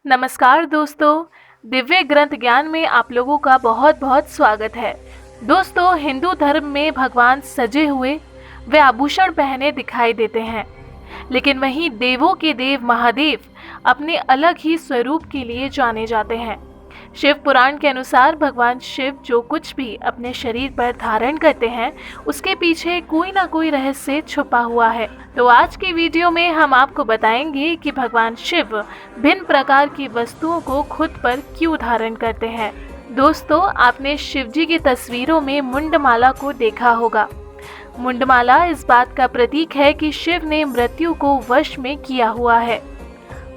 नमस्कार दोस्तों, दिव्य ग्रंथ ज्ञान में आप लोगों का बहुत बहुत स्वागत है। दोस्तों, हिंदू धर्म में भगवान सजे हुए व आभूषण पहने दिखाई देते हैं, लेकिन वहीं देवों के देव महादेव अपने अलग ही स्वरूप के लिए जाने जाते हैं। शिव पुराण के अनुसार भगवान शिव जो कुछ भी अपने शरीर पर धारण करते हैं, उसके पीछे कोई ना कोई रहस्य छुपा हुआ है। तो आज की वीडियो में हम आपको बताएंगे कि भगवान शिव भिन्न प्रकार की वस्तुओं को खुद पर क्यों धारण करते हैं। दोस्तों, आपने शिव जी की तस्वीरों में मुंडमाला को देखा होगा। मुंडमाला इस बात का प्रतीक है कि शिव ने मृत्यु को वश में किया हुआ है।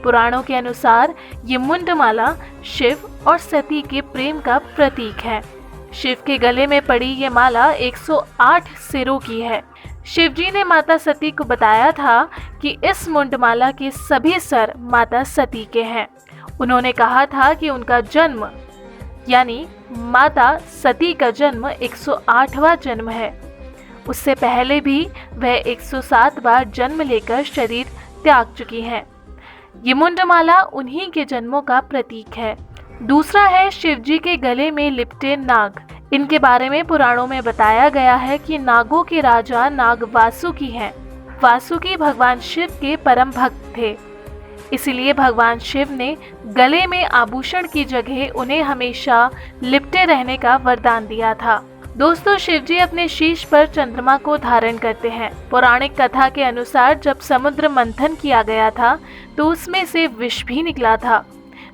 पुराणों के अनुसार ये मुंडमाला शिव और सती के प्रेम का प्रतीक है। शिव के गले में पड़ी ये माला 108 सिरों की है। शिव जी ने माता सती को बताया था कि इस मुंडमाला के सभी सर माता सती के हैं। उन्होंने कहा था कि उनका जन्म यानी माता सती का जन्म 108वां जन्म है। उससे पहले भी वह 107 बार जन्म लेकर शरीर त्याग चुकी हैं। ये मुंडमाला उन्हीं के जन्मों का प्रतीक है। दूसरा है शिव जी के गले में लिपटे नाग। इनके बारे में पुराणों में बताया गया है कि नागों के राजा नाग वासुकी हैं। वासुकी भगवान शिव के परम भक्त थे, इसलिए भगवान शिव ने गले में आभूषण की जगह उन्हें हमेशा लिपटे रहने का वरदान दिया था। दोस्तों, शिव जी अपने शीश पर चंद्रमा को धारण करते हैं। पौराणिक कथा के अनुसार जब समुद्र मंथन किया गया था तो उसमें से विष भी निकला था,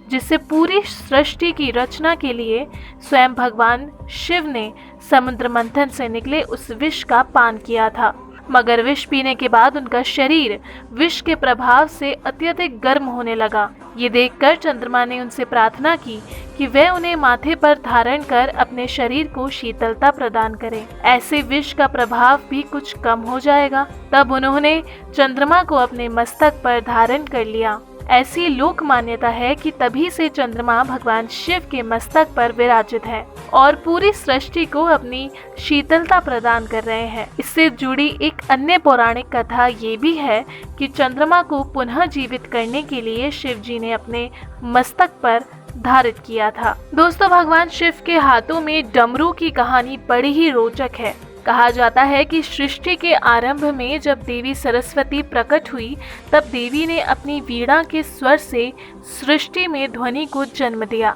जिससे पूरी सृष्टि की रचना के लिए स्वयं भगवान शिव ने समुद्र मंथन से निकले उस विष का पान किया था। मगर विष पीने के बाद उनका शरीर विष के प्रभाव से अत्यधिक गर्म होने लगा। ये देखकर चंद्रमा ने उनसे प्रार्थना की कि वह उन्हें माथे पर धारण कर अपने शरीर को शीतलता प्रदान करें। ऐसे विष का प्रभाव भी कुछ कम हो जाएगा। तब उन्होंने चंद्रमा को अपने मस्तक पर धारण कर लिया। ऐसी लोक मान्यता है कि तभी से चंद्रमा भगवान शिव के मस्तक पर विराजित है और पूरी सृष्टि को अपनी शीतलता प्रदान कर रहे हैं। इससे जुड़ी एक अन्य पौराणिक कथा ये भी है कि चंद्रमा को पुनः जीवित करने के लिए शिव जी ने अपने मस्तक पर धारित किया था। दोस्तों, भगवान शिव के हाथों में डमरू की कहानी बड़ी ही रोचक है। कहा जाता है कि सृष्टि के आरंभ में जब देवी सरस्वती प्रकट हुई, तब देवी ने अपनी वीणा के स्वर से सृष्टि में ध्वनि को जन्म दिया,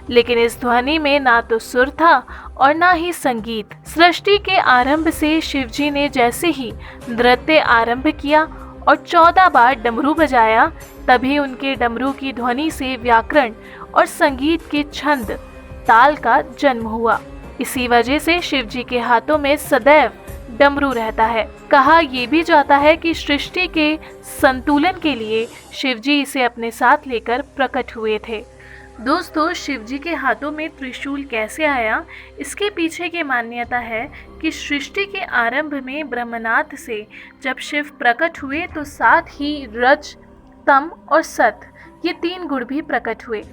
लेकिन इस ध्वनि में ना तो सुर था और ना ही संगीत। सृष्टि के आरंभ से शिव जी ने जैसे ही नृत्य आरंभ किया और 14 बार डमरू बजाया, तभी उनके डमरू की ध्वनि से व्याकरण और संगीत के छंद ताल का जन्म हुआ। इसी वजह से शिव जी के हाथों में सदैव डमरू रहता है। कहा यह भी जाता है कि सृष्टि के संतुलन के लिए शिव जी इसे अपने साथ लेकर प्रकट हुए थे। दोस्तों, शिव जी के हाथों में त्रिशूल कैसे आया, इसके पीछे की मान्यता है कि सृष्टि के आरंभ में ब्रह्मनाथ से जब शिव प्रकट हुए तो साथ ही रज, तम और सत ये 3 गुण भी प्रकट हुए।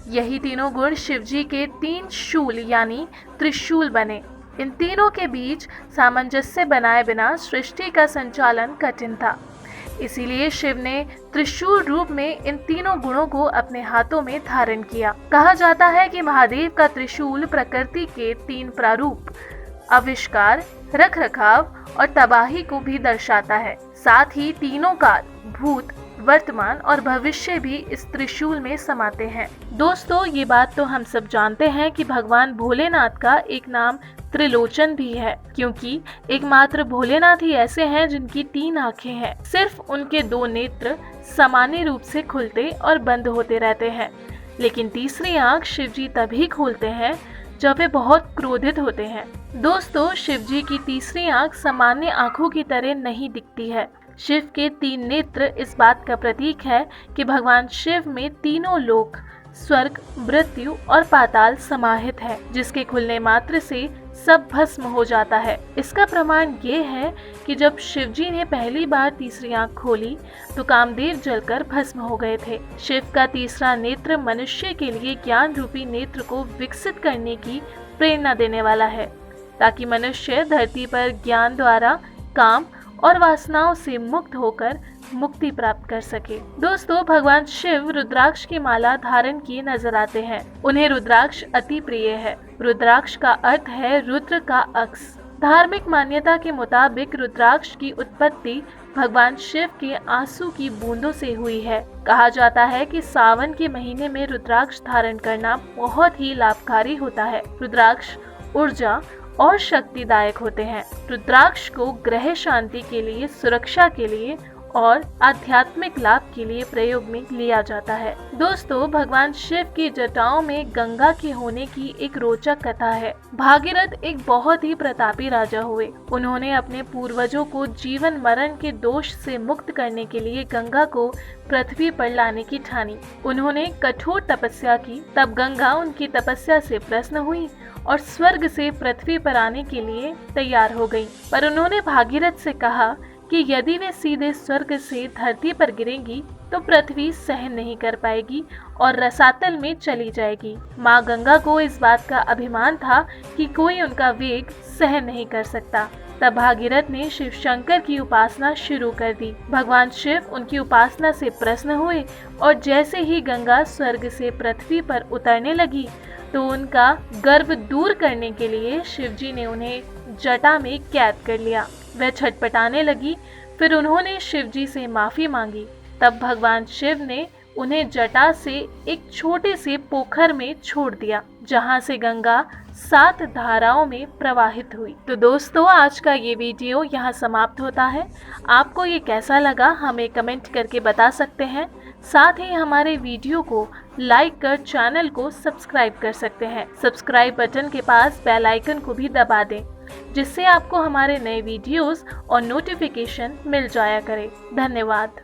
यही तीनों गुण शिव जी के 3 शूल यानी त्रिशूल बने। इन तीनों के बीच सामंजस्य बनाए बिना सृष्टि का संचालन कठिन था, इसीलिए शिव ने त्रिशूल रूप में इन तीनों गुणों को अपने हाथों में धारण किया। कहा जाता है कि महादेव का त्रिशूल प्रकृति के 3 प्रारूप आविष्कार, रख रखाव और तबाही को भी दर्शाता है। साथ ही तीनों काल, भूत, वर्तमान और भविष्य भी इस त्रिशूल में समाते हैं। दोस्तों, ये बात तो हम सब जानते हैं कि भगवान भोलेनाथ का एक नाम त्रिलोचन भी है, क्योंकि एकमात्र भोलेनाथ ही ऐसे हैं जिनकी 3 आंखें हैं। सिर्फ उनके 2 नेत्र सामान्य रूप से खुलते और बंद होते रहते हैं, लेकिन तीसरी आंख शिव जी तभी खोलते हैं जब वे बहुत क्रोधित होते हैं। दोस्तों, शिव जी की तीसरी आंख सामान्य आंखों की तरह नहीं दिखती है। शिव के 3 नेत्र इस बात का प्रतीक है कि भगवान शिव में तीनों लोक, स्वर्ग, मृत्यु और पाताल समाहित है, जिसके खुलने मात्र से सब भस्म हो जाता है। इसका प्रमाण ये है कि जब शिव जी ने पहली बार तीसरी आंख खोली तो कामदेव जलकर भस्म हो गए थे। शिव का तीसरा नेत्र मनुष्य के लिए ज्ञान रूपी नेत्र को विकसित करने की प्रेरणा देने वाला है, ताकि मनुष्य धरती पर ज्ञान द्वारा काम और वासनाओं से मुक्त होकर मुक्ति प्राप्त कर सके। दोस्तों, भगवान शिव रुद्राक्ष की माला धारण किए नजर आते हैं। उन्हें रुद्राक्ष अति प्रिय है। रुद्राक्ष का अर्थ है रुद्र का अक्ष। धार्मिक मान्यता के मुताबिक रुद्राक्ष की उत्पत्ति भगवान शिव के आंसू की बूंदों से हुई है। कहा जाता है कि सावन के महीने में रुद्राक्ष धारण करना बहुत ही लाभकारी होता है। रुद्राक्ष ऊर्जा और शक्तिदायक होते हैं। रुद्राक्ष को ग्रह शांति के लिए, सुरक्षा के लिए और आध्यात्मिक लाभ के लिए प्रयोग में लिया जाता है। दोस्तों, भगवान शिव की जटाओं में गंगा के होने की एक रोचक कथा है। भागीरथ एक बहुत ही प्रतापी राजा हुए। उन्होंने अपने पूर्वजों को जीवन मरण के दोष से मुक्त करने के लिए गंगा को पृथ्वी पर लाने की ठानी। उन्होंने कठोर तपस्या की। तब गंगा उनकी तपस्या से प्रसन्न हुई और स्वर्ग से पृथ्वी पर आने के लिए तैयार हो गई। पर उन्होंने भागीरथ से कहा कि यदि वे सीधे स्वर्ग से धरती पर गिरेंगी तो पृथ्वी सहन नहीं कर पाएगी और रसातल में चली जाएगी। माँ गंगा को इस बात का अभिमान था कि कोई उनका वेग सहन नहीं कर सकता। तब भागीरथ ने शिव शंकर की उपासना शुरू कर दी। भगवान शिव उनकी उपासना से प्रसन्न हुए और जैसे ही गंगा स्वर्ग से पृथ्वी पर उतरने लगी तो उनका गर्व दूर करने के लिए शिवजी ने उन्हें जटा में कैद कर लिया। वह छटपटाने लगी। फिर उन्होंने शिवजी से माफी मांगी। तब भगवान शिव ने उन्हें जटा से एक छोटे से पोखर में छोड़ दिया, जहां से गंगा 7 धाराओं में प्रवाहित हुई। तो दोस्तों, आज का ये वीडियो यहाँ समाप्त होता है। आपको ये कैसा लगा हमें कमेंट करके बता सकते हैं। साथ ही हमारे वीडियो को लाइक कर चैनल को सब्सक्राइब कर सकते हैं। सब्सक्राइब बटन के पास बेल आइकन को भी दबा दें, जिससे आपको हमारे नए वीडियोस और नोटिफिकेशन मिल जाया करे। धन्यवाद।